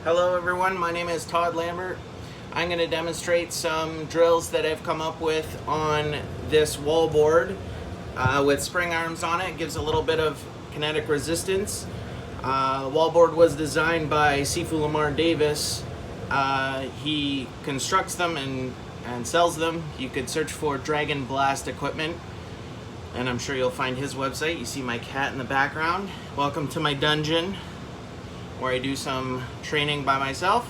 Hello everyone, my name is Todd Lambert. I'm going to demonstrate some drills that I've come up with on this wall board with spring arms on it. It gives a little bit of kinetic resistance. Wall board was designed by Siu Lim Tao. He constructs them and sells them. You could search for Dragon Blast equipment and I'm sure you'll find his website. You see my cat in the background. Welcome to my dungeon, where I do some training by myself.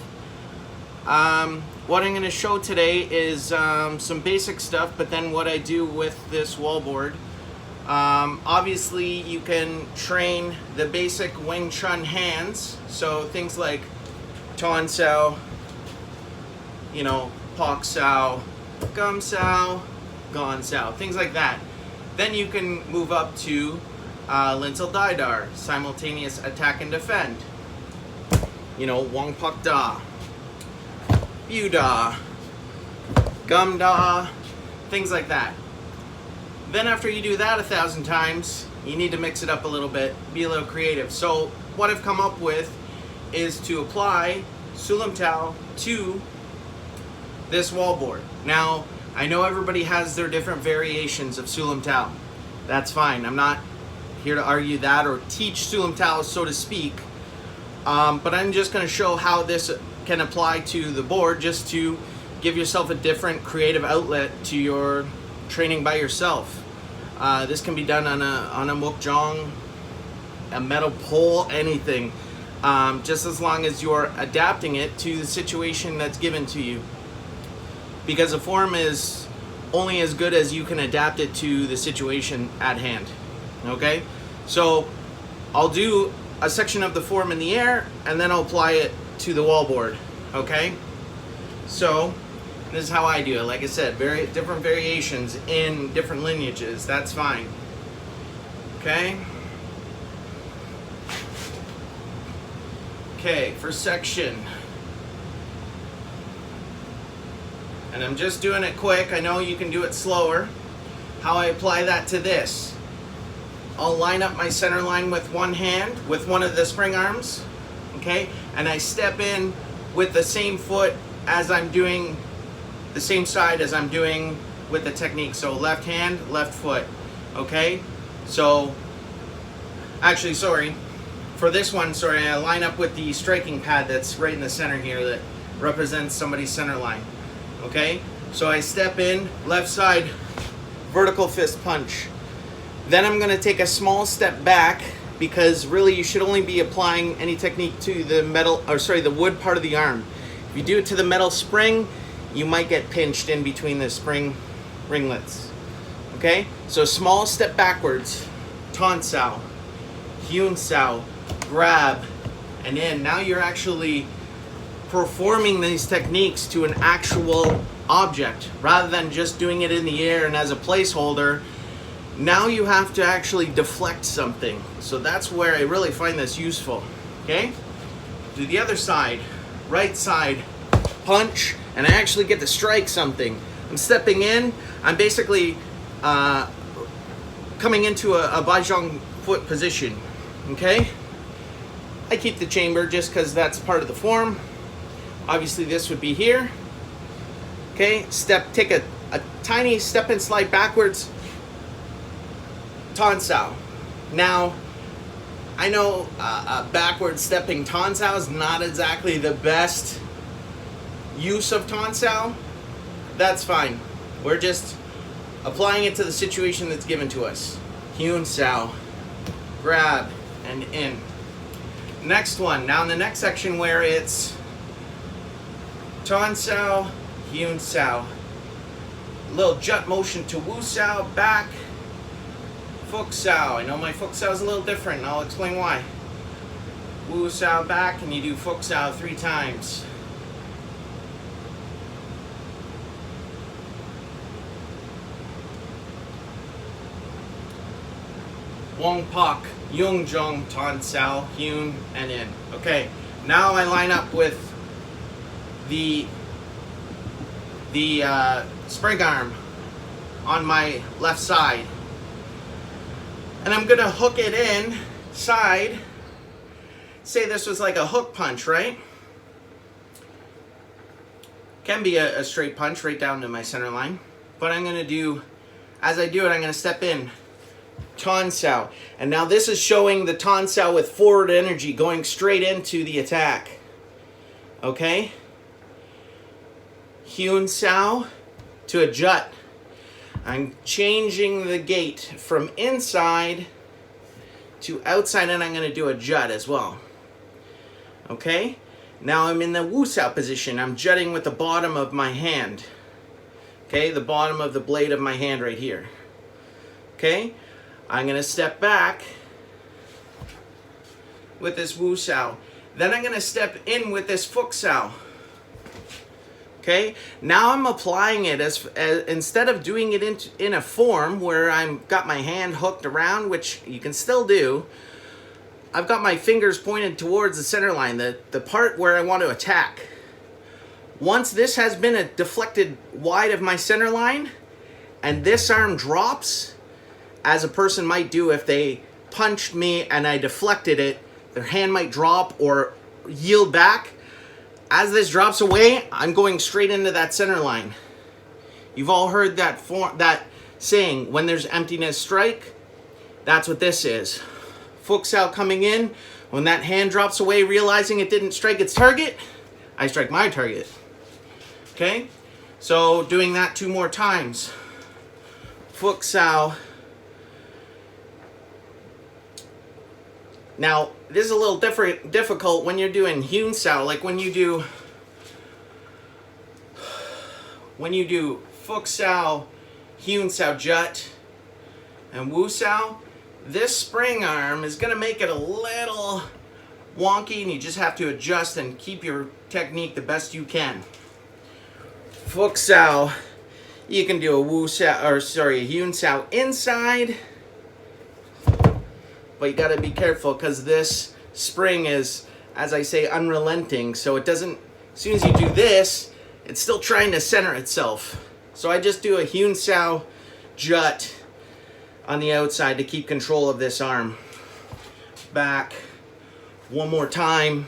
What I'm going to show today is some basic stuff, but then what I do with this wall board. Obviously, you can train the basic Wing Chun hands, so things like Ton Sao, Pak Sao, Gum Sao, Gon Sao, things like that. Then you can move up to Lintel Dai Dar, simultaneous attack and defend. Wong Pak Da, Yu Da, Gum Da, things like that. Then after you do that 1,000 times, you need to mix it up a little bit, be a little creative. So what I've come up with is to apply Siu Lim Tao to this wall board. Now, I know everybody has their different variations of Siu Lim Tao. That's fine. I'm not here to argue that or teach Siu Lim Tao, so to speak. But I'm just going to show how this can apply to the board, just to give yourself a different creative outlet to your training by yourself. This can be done on a Mook Jong, a metal pole, anything, just as long as you're adapting it to the situation that's given to you. Because a form is only as good as you can adapt it to the situation at hand. Okay? So I'll do a section of the form in the air and then I'll apply it to the wall board. Okay? So this is how I do it. Like I said, very different variations in different lineages. That's fine. Okay? Okay, first section. And I'm just doing it quick. I know you can do it slower. How I apply that to this. I'll line up my center line with one hand, with one of the spring arms, okay? And I step in with the same foot as I'm doing, the same side as I'm doing with the technique. So left hand, left foot, okay? So, actually, sorry. For this one, I line up with the striking pad that's right in the center here that represents somebody's center line, okay? So I step in, left side, vertical fist punch. Then I'm going to take a small step back, because really you should only be applying any technique to the the wood part of the arm. If you do it to the metal spring, you might get pinched in between the spring ringlets. Okay? So small step backwards, Ton Sao, Hyun Sao, grab, and in. Now you're actually performing these techniques to an actual object, rather than just doing it in the air and as a placeholder. Now you have to actually deflect something. So that's where I really find this useful. Okay? Do the other side. Right side. Punch. And I actually get to strike something. I'm stepping in. I'm basically coming into a Baizhong foot position. Okay? I keep the chamber just because that's part of the form. Obviously this would be here. Okay? Take a tiny step and slide backwards. Ton Sao. Now, I know backward stepping Ton Sao is not exactly the best use of Ton Sao. That's fine. We're just applying it to the situation that's given to us. Hyun Sao. Grab and in. Next one. Now in the next section where it's Ton Sao, Hyun Sao. Little jut motion to Wu Sao, back. Fuk Sao. I know my Fuk Sao is a little different, and I'll explain why. Wu Sao back, and you do Fuk Sao 3 times. Wong Pak, Mook Jong, Ton Sao, Hyun, and in. Okay, now I line up with the spring arm on my left side. And I'm gonna hook it in side. Say this was like a hook punch, right? Can be a straight punch right down to my center line. But I'm going to do, as I do it, I'm going to step in. Tan Sao. And now this is showing the Tan Sao with forward energy going straight into the attack. Okay? Hyun Sao to a jut. I'm changing the gate from inside to outside, and I'm going to do a jut as well. Okay? Now I'm in the Wu Sao position. I'm jutting with the bottom of my hand. Okay? The bottom of the blade of my hand right here. Okay? I'm going to step back with this Wu Sao. Then I'm going to step in with this Fuk Sao. Okay? Now I'm applying it as instead of doing it in a form where I've got my hand hooked around, which you can still do, I've got my fingers pointed towards the center line, the part where I want to attack. Once this has been deflected wide of my center line, and this arm drops, as a person might do if they punched me and I deflected it, their hand might drop or yield back. As this drops away, I'm going straight into that center line. You've all heard that saying, when there's emptiness, strike. That's what this is. Fuk Sao coming in. When that hand drops away, realizing it didn't strike its target, I strike my target. Okay? So doing that 2 more times. Fuk Sao. Now, this is a little difficult when you're doing Hyun Sao, like when you do Fuk Sao, Hyun Sao Jut, and Wu Sao. This spring arm is going to make it a little wonky, and you just have to adjust and keep your technique the best you can. Fuk Sao, you can do a Hyun Sao inside. But you got to be careful because this spring is, as I say, unrelenting. So it doesn't, as soon as you do this, it's still trying to center itself. So I just do a Hyun Sao jut on the outside to keep control of this arm. Back. One more time.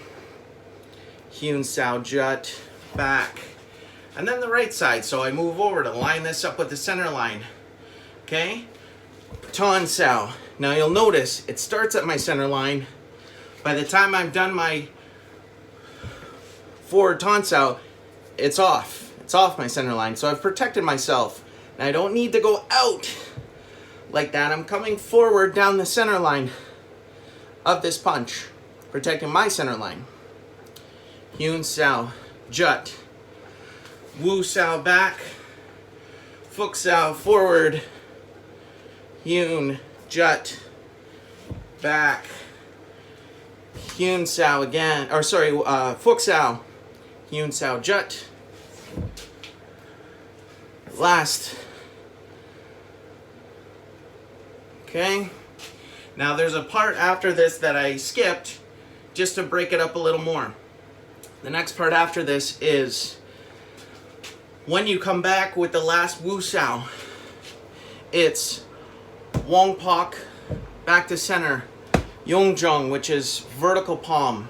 Hyun Sao jut. Back. And then the right side. So I move over to line this up with the center line. Okay? Tan Sao. Now you'll notice it starts at my center line. By the time I'm done my forward Tan Sao, it's off. It's off my center line. So I've protected myself. And I don't need to go out like that. I'm coming forward down the center line of this punch, protecting my center line. Hyun Sao, jut. Wu Sao back. Fuk Sao forward. Hyun, jut, back, Hyun Sao again, Fuk Sao, Hyun Sao jut, last. Okay, now there's a part after this that I skipped just to break it up a little more. The next part after this is when you come back with the last Wu Sao, it's Wong Pak, back to center, Mook Jong, which is vertical palm,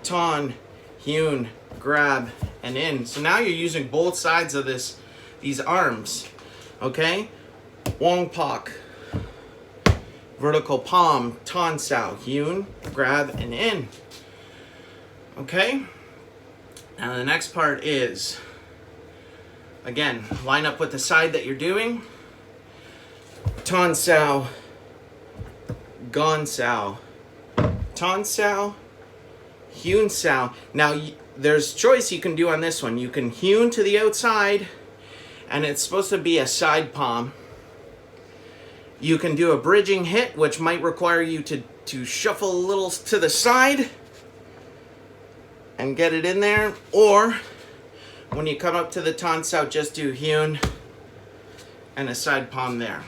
Tan, Hyun, grab, and in. So now you're using both sides of these arms, okay? Wong Pak, vertical palm, Tan Sao, Hyun, grab, and in. Okay? Now the next part is, again, line up with the side that you're doing. Tan Sao, Gon Sao, Tan Sao, Hyun Sao. Now, there's choice you can do on this one. You can Hyun to the outside, and it's supposed to be a side palm. You can do a bridging hit, which might require you to shuffle a little to the side and get it in there. Or, when you come up to the Tan Sao, just do Hyun and a side palm there.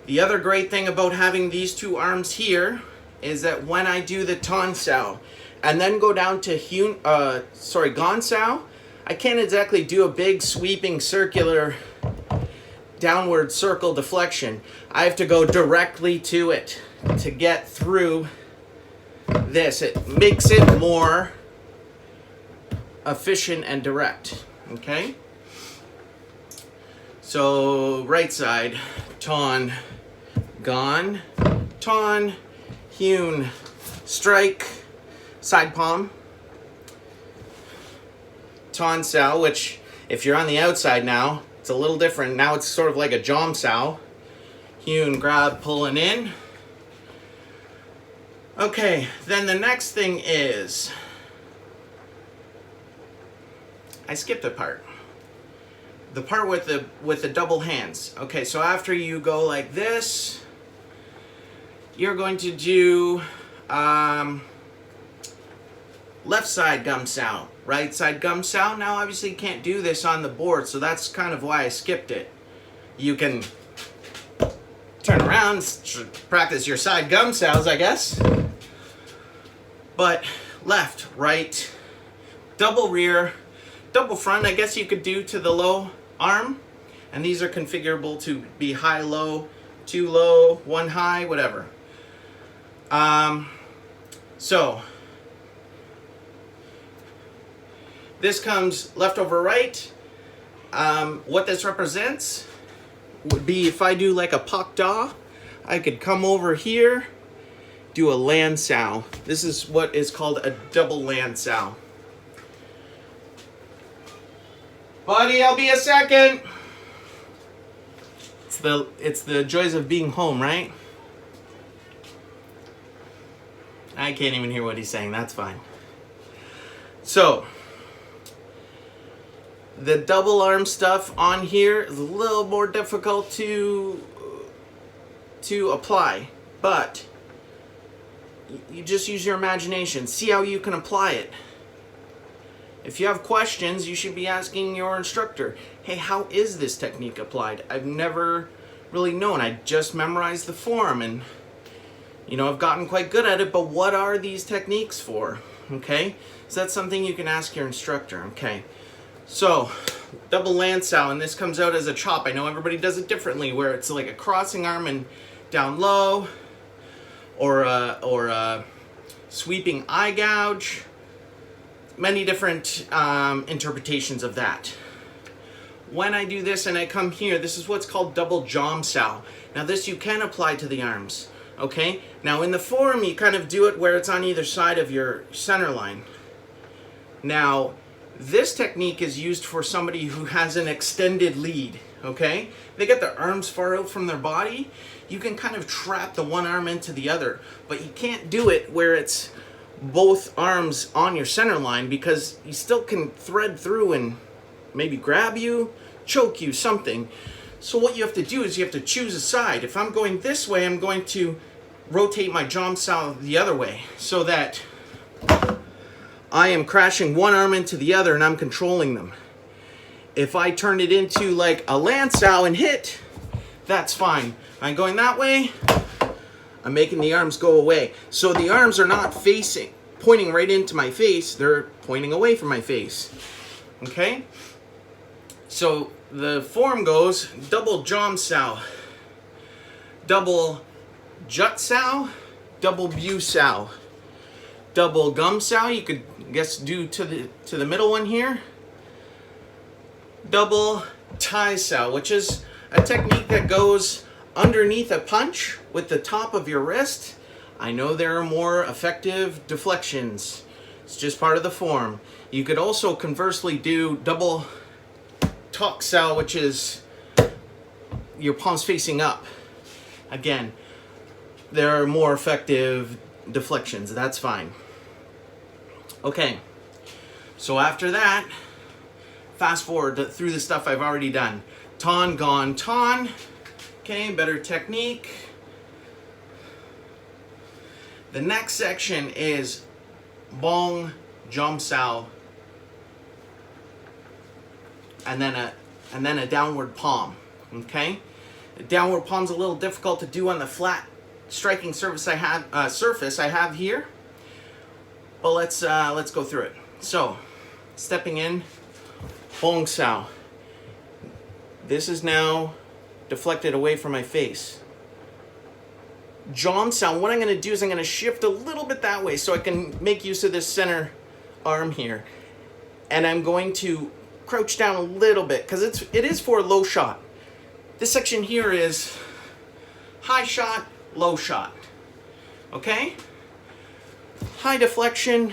The other great thing about having these 2 arms here is that when I do the Tan Sao and then go down to Gon Sao, I can't exactly do a big sweeping circular downward circle deflection. I have to go directly to it to get through this. It makes it more efficient and direct. Okay? So right side, ton, gone, ton, hewn, strike, side palm, ton sao, which if you're on the outside now, it's a little different. Now it's sort of like a jom sao, hewn, grab, pulling in. Okay, then the next thing is, I skipped a part. The part with the double hands. Okay, so after you go like this, you're going to do left side gum sao, right side gum sao. Now obviously you can't do this on the board, so that's kind of why I skipped it. You can turn around, practice your side gum sows, I guess. But left, right, double rear, double front, I guess you could do to the low arm. And these are configurable to be high, low, 2 low, 1 high, whatever. So this comes left over right. What this represents would be if I do like a pak da, I could come over here, do a land sao. This is what is called a double land sao. Buddy, I'll be a second. It's the joys of being home, right? I can't even hear what he's saying. That's fine. So the double arm stuff on here is a little more difficult to apply, but you just use your imagination. See how you can apply it. If you have questions, you should be asking your instructor, hey, how is this technique applied? I've never really known. I just memorized the form and, you know, I've gotten quite good at it, but what are these techniques for? Okay, so that's something you can ask your instructor. Okay, so double land sao, and this comes out as a chop. I know everybody does it differently, where it's like a crossing arm and down low, or a sweeping eye gouge. Many different interpretations of that. When I do this and I come here, this is what's called double jom sao. Now this you can apply to the arms, okay? Now in the form, you kind of do it where it's on either side of your center line. Now, this technique is used for somebody who has an extended lead, okay? They get their arms far out from their body. You can kind of trap the one arm into the other, but you can't do it where it's both arms on your center line, because you still can thread through and maybe grab you, choke you, something. So what you have to do is you have to choose a side. If I'm going this way, I'm going to rotate my jom sao the other way so that I am crashing one arm into the other and I'm controlling them. If I turn it into like a land sao and hit, that's fine. I'm going that way, I'm making the arms go away. So the arms are not pointing right into my face, they're pointing away from my face. Okay? So the form goes double jom sao, double jut sao, double bu sao, double gum sao, you could guess do to the middle one here, double tai sao, which is a technique that goes underneath a punch with the top of your wrist. I know there are more effective deflections. It's just part of the form. You could also conversely do double tok sao, which is your palms facing up. Again, there are more effective deflections. That's fine. Okay, so after that, fast forward through the stuff I've already done. Ton, gone, ton. Okay, better technique. The next section is bong, jom sao, and then a downward palm. Okay, the downward palm's a little difficult to do on the flat striking surface I have here, but let's go through it. So, stepping in, bong sao. This is now deflected away from my face. Jom sao, what I'm going to do is I'm going to shift a little bit that way so I can make use of this center arm here. and I'm going to crouch down a little bit because it is for a low shot. This section here is high shot, low shot. Okay? High deflection,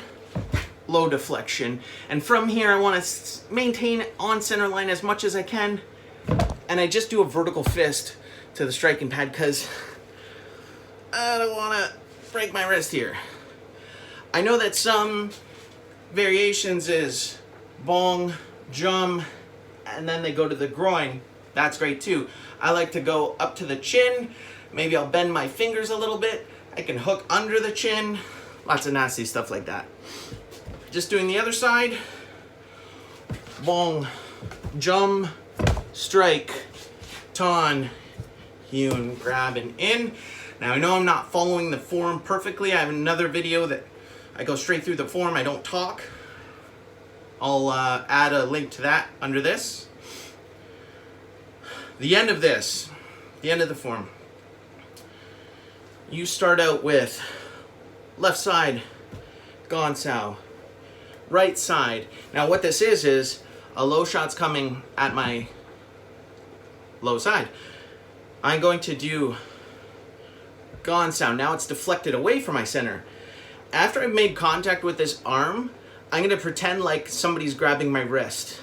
low deflection. And from here I want to maintain on center line as much as I can. And I just do a vertical fist to the striking pad because I don't want to break my wrist here. I know that some variations is bong, jum, and then they go to the groin. That's great too. I like to go up to the chin. Maybe I'll bend my fingers a little bit. I can hook under the chin. Lots of nasty stuff like that. Just doing the other side. Bong, jum, strike, ton, hewn, grab, and in. Now I know I'm not following the form perfectly. I have another video that I go straight through the form. I don't talk. I'll add a link to that under this. The end of this, the end of the form. You start out with left side, gone sao, right side. Now what this is a low shot's coming at my low side. I'm going to do gone sao. Now it's deflected away from my center. After I've made contact with this arm, I'm going to pretend like somebody's grabbing my wrist.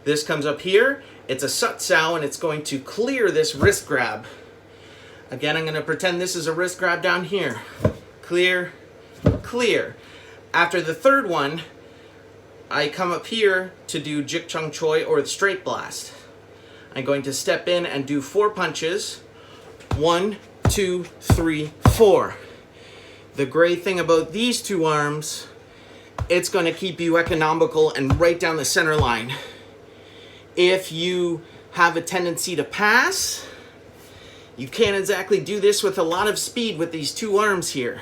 This comes up here. It's a sut sao, and it's going to clear this wrist grab. Again, I'm going to pretend this is a wrist grab down here. Clear, clear. After the third one, I come up here to do jik chung choi or the straight blast. I'm going to step in and do 4 punches. 1, 2, 3, 4. The great thing about these two arms, it's going to keep you economical and right down the center line. If you have a tendency to pass, you can't exactly do this with a lot of speed with these two arms here.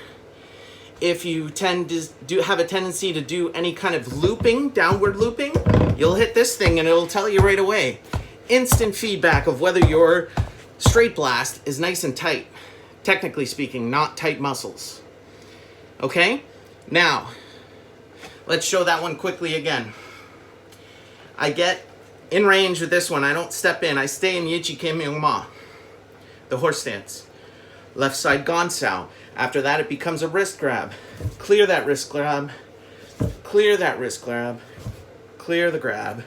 If you tend to have a tendency to do any kind of looping, downward looping, you'll hit this thing and it'll tell you right away. Instant feedback of whether your straight blast is nice and tight. Technically speaking, not tight muscles. Okay? Now, let's show that one quickly again. I get in range with this one. I don't step in. I stay in Yichi Kim Myung Ma, the horse stance. Left side gone sao. After that, it becomes a wrist grab. Clear that wrist grab. Clear that wrist grab. Clear the grab.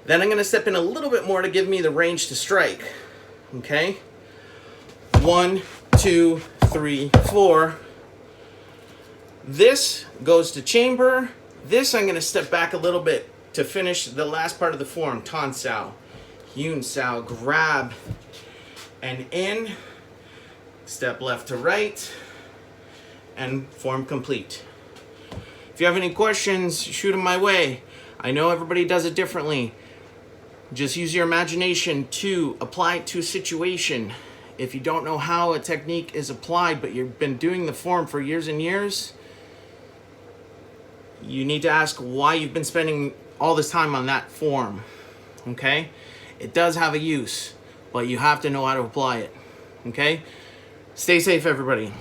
Then I'm going to step in a little bit more to give me the range to strike. Okay? 1, 2, 3, 4. This goes to chamber. This I'm going to step back a little bit to finish the last part of the form. Tan sao, hewn sao, grab, and in. Step left to right, and form complete. If you have any questions, shoot them my way. I know everybody does it differently. Just use your imagination to apply it to a situation. If you don't know how a technique is applied, but you've been doing the form for years and years, you need to ask why you've been spending all this time on that form. Okay? It does have a use, but you have to know how to apply it. Okay? Stay safe, everybody.